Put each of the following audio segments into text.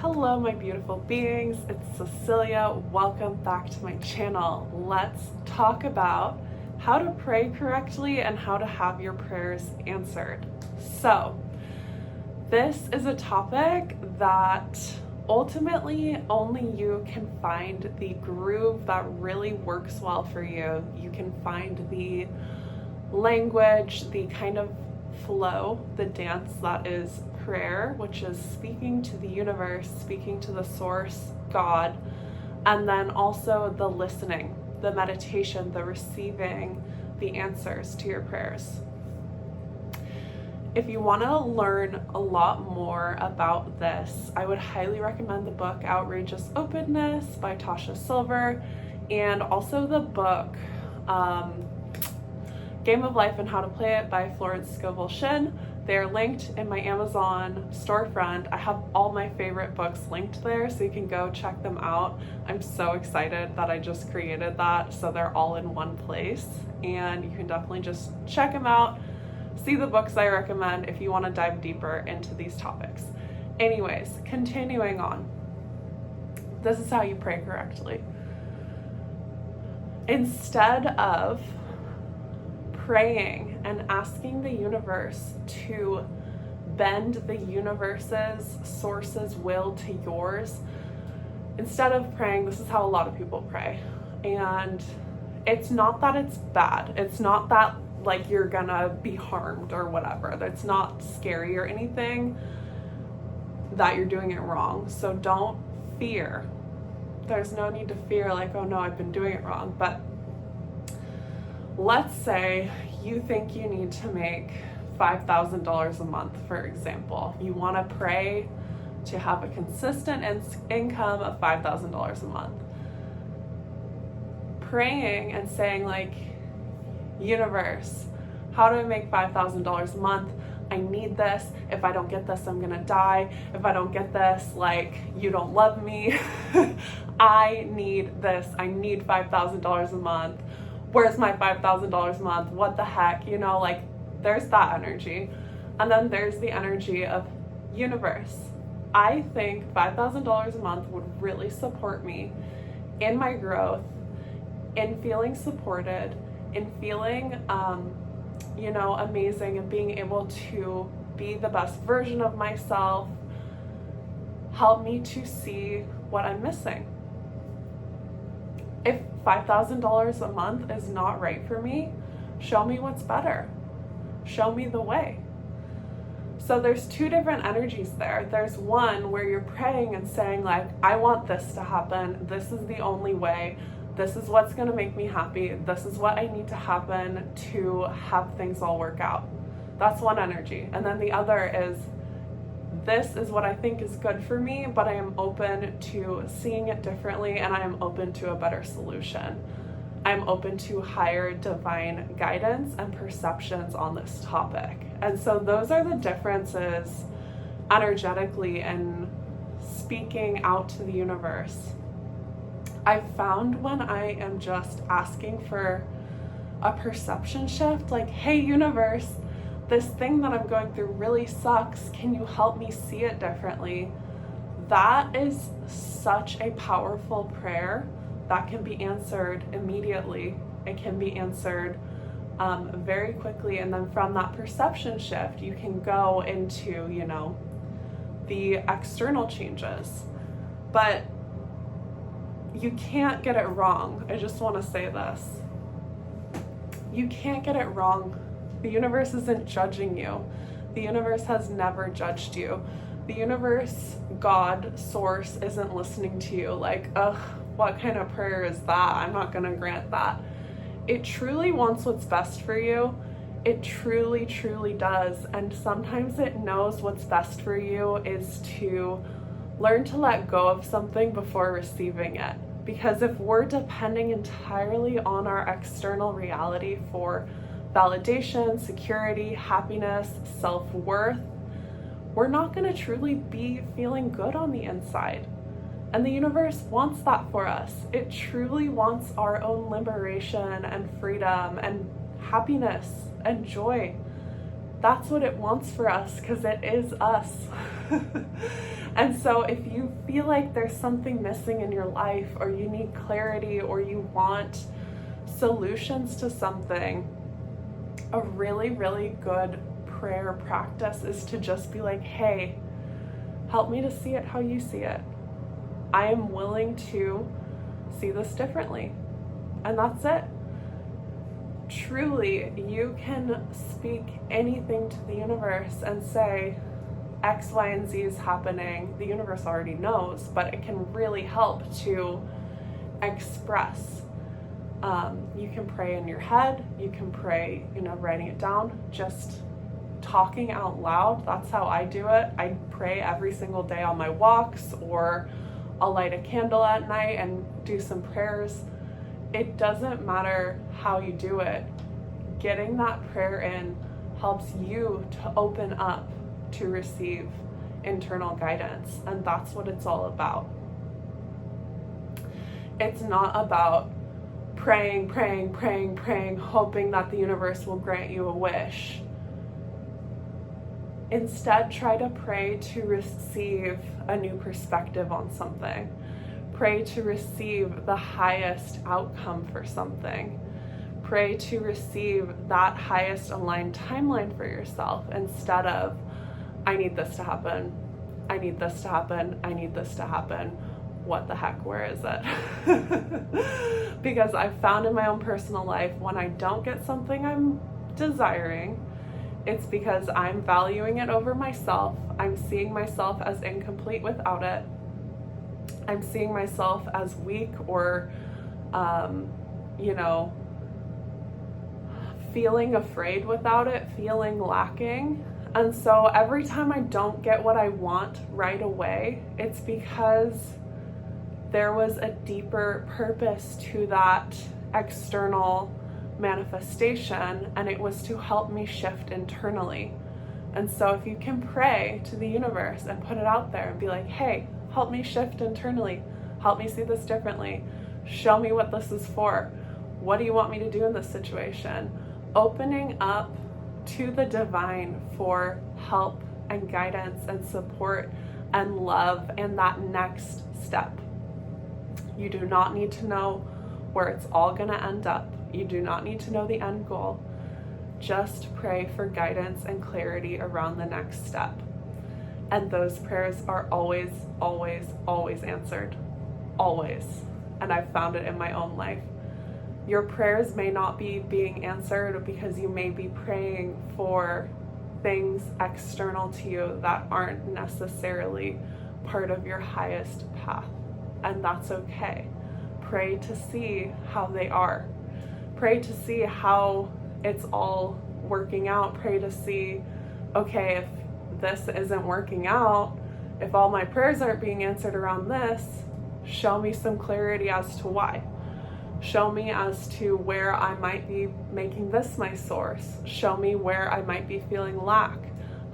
Hello, my beautiful beings. It's Cecilia. Welcome back to my channel. Let's talk about how to pray correctly and how to have your prayers answered. So, this is a topic that ultimately only you can find the groove that really works well for you. You can find the language, the kind of flow, the dance that is prayer, which is speaking to the universe, speaking to the source, God, and then also the listening, the meditation, the receiving the answers to your prayers. If you want to learn a lot more about this, I would highly recommend the book Outrageous Openness by Tasha Silver, and also the book Game of Life and How to Play It by Florence Scovel Shinn. They're linked in my Amazon storefront. I have all my favorite books linked there, so you can go check them out. I'm so excited that I just created that, so they're all in one place, and you can definitely just check them out, see the books I recommend if you want to dive deeper into these topics. Anyways, continuing on. This is how you pray correctly. Instead of praying and asking the universe to bend the universe's source's will to yours, instead of praying, this is how a lot of people pray. And it's not that it's bad. It's not that like you're gonna be harmed or whatever. That's not scary or anything, that you're doing it wrong. So don't fear. There's no need to fear like, oh no, I've been doing it wrong. But let's say you think you need to make $5,000 a month, for example. You want to pray to have a consistent income of $5,000 a month. Praying and saying like, universe, how do I make $5,000 a month? I need this. If I don't get this, I'm gonna die. If I don't get this, like, you don't love me. I need this. I need $5,000 a month. Where's my $5,000 a month? What the heck? You know, like, there's that energy. And then there's the energy of universe. I think $5,000 a month would really support me in my growth, in feeling supported, in feeling, amazing, and being able to be the best version of myself. Help me to see what I'm missing. If $5,000 a month is not right for me, show me what's better. Show me the way. So there's two different energies there. There's one where you're praying and saying like, I want this to happen. This is the only way. This is what's going to make me happy. This is what I need to happen to have things all work out. That's one energy. And then the other is, this is what I think is good for me, but I am open to seeing it differently, and I am open to a better solution. I'm open to higher divine guidance and perceptions on this topic. And so those are the differences energetically and speaking out to the universe. I've found when I am just asking for a perception shift, like, hey universe, this thing that I'm going through really sucks. Can you help me see it differently? That is such a powerful prayer that can be answered immediately. It can be answered very quickly. And then from that perception shift, you can go into, the external changes. But you can't get it wrong. I just want to say this. You can't get it wrong. The universe isn't judging you. The universe has never judged you. The universe, God, source, isn't listening to you like, ugh, what kind of prayer is that? I'm not going to grant that. It truly wants what's best for you. It truly, truly does. And sometimes it knows what's best for you is to learn to let go of something before receiving it. Because if we're depending entirely on our external reality for validation, security, happiness, self-worth, we're not going to truly be feeling good on the inside. And the universe wants that for us. It truly wants our own liberation and freedom and happiness and joy. that's what it wants for us, because it is us. And so if you feel like there's something missing in your life, or you need clarity, or you want solutions to something, a really, really good prayer practice is to just be like, hey, help me to see it how you see it. I am willing to see this differently. And that's it. Truly, you can speak anything to the universe and say, X, Y, and Z is happening. The universe already knows, but it can really help to express. You can pray in your head. You can pray, writing it down, just talking out loud. That's how I do it. I pray every single day on my walks, or I'll light a candle at night and do some prayers. It doesn't matter how you do it. Getting that prayer in helps you to open up to receive internal guidance. And that's what it's all about. It's not about praying, hoping that the universe will grant you a wish. Instead, try to pray to receive a new perspective on something. Pray to receive the highest outcome for something. Pray to receive that highest aligned timeline for yourself, instead of, I need this to happen, I need this to happen, I need this to happen. What the heck, where is it? Because I've found in my own personal life, when I don't get something I'm desiring, it's because I'm valuing it over myself. I'm seeing myself as incomplete without it. I'm seeing myself as weak, or, feeling afraid without it, feeling lacking. And so every time I don't get what I want right away, it's because there was a deeper purpose to that external manifestation, and it was to help me shift internally. And so if you can pray to the universe and put it out there and be like, hey, help me shift internally, help me see this differently, show me what this is for, what do you want me to do in this situation? Opening up to the divine for help and guidance and support and love and that next step. You do not need to know where it's all going to end up. You do not need to know the end goal. Just pray for guidance and clarity around the next step. And those prayers are always, always, always answered. Always. And I've found it in my own life. Your prayers may not be being answered because you may be praying for things external to you that aren't necessarily part of your highest path. And that's okay. Pray to see how they are. Pray to see how it's all working out. Pray to see, okay, if this isn't working out, if all my prayers aren't being answered around this, show me some clarity as to why. Show me as to where I might be making this my source. Show me where I might be feeling lack.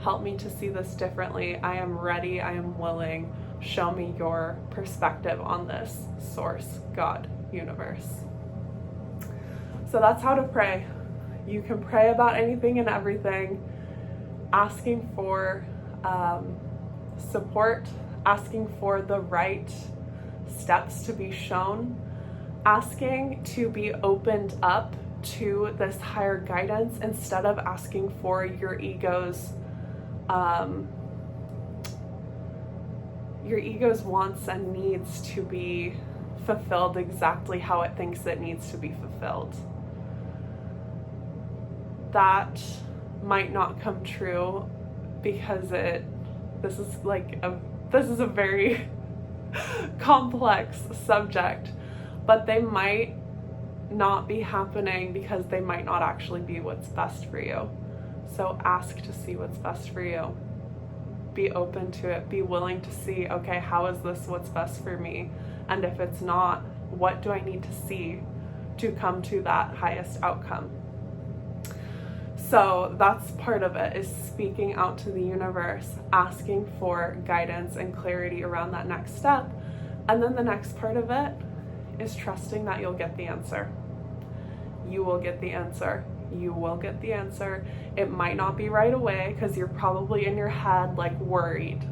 Help me to see this differently. I am ready. I am willing. Show me your perspective on this, source, God, universe. So that's how to pray. You can pray about anything and everything, asking for support, asking for the right steps to be shown, asking to be opened up to this higher guidance instead of asking for your ego's wants and needs to be fulfilled exactly how it thinks it needs to be fulfilled. That might not come true because this is a very complex subject, but they might not be happening because they might not actually be what's best for you. So ask to see what's best for you. Be open to it. Be willing to see, okay, how is this what's best for me? And if it's not, what do I need to see to come to that highest outcome? So that's part of it, is speaking out to the universe, asking for guidance and clarity around that next step. And then the next part of it is trusting that you'll get the answer. You will get the answer. You will get the answer. It might not be right away because you're probably in your head like worried.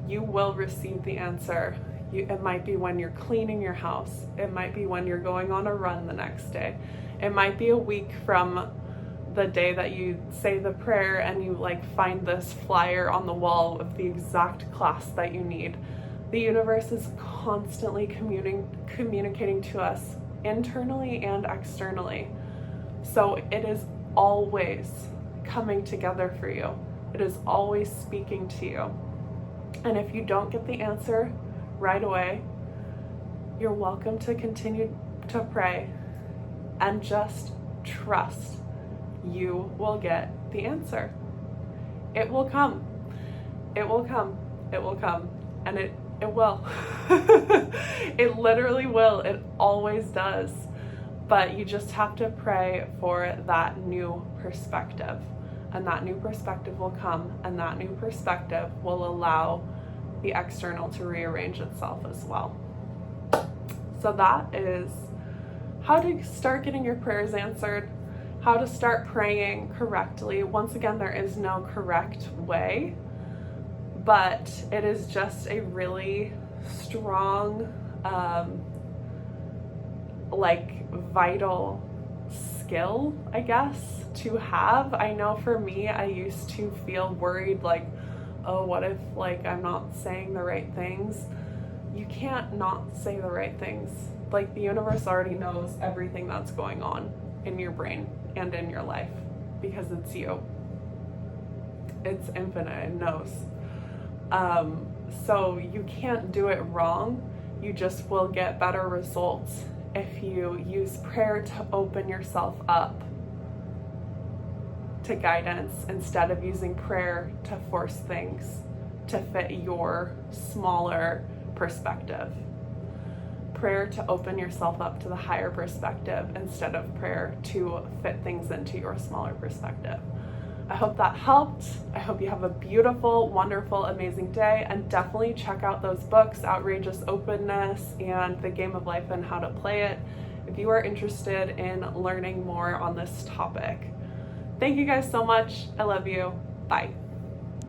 You will receive the answer. It might be when you're cleaning your house. It might be when you're going on a run the next day. It might be a week from the day that you say the prayer and you like find this flyer on the wall of the exact class that you need. The universe is constantly communicating to us internally and externally. So it is always coming together for you. It is always speaking to you. And if you don't get the answer right away, you're welcome to continue to pray and just trust you will get the answer. It will come. It will come. It will come. And it will. It literally will. It always does. But you just have to pray for that new perspective. And that new perspective will come, and that new perspective will allow the external to rearrange itself as well. So that is how to start getting your prayers answered, how to start praying correctly. Once again, there is no correct way, but it is just a really strong, vital skill, I guess, to have. I know for me, I used to feel worried, like, oh, what if I'm not saying the right things? You can't not say the right things. Like, the universe already knows everything that's going on in your brain and in your life because it's you. It's infinite, it knows. So you can't do it wrong. You just will get better results if you use prayer to open yourself up to guidance instead of using prayer to force things to fit your smaller perspective. Prayer to open yourself up to the higher perspective instead of prayer to fit things into your smaller perspective. I hope that helped. I hope you have a beautiful, wonderful, amazing day, and definitely check out those books, Outrageous Openness and The Game of Life and How to Play It, if you are interested in learning more on this topic. Thank you guys so much. I love you. Bye.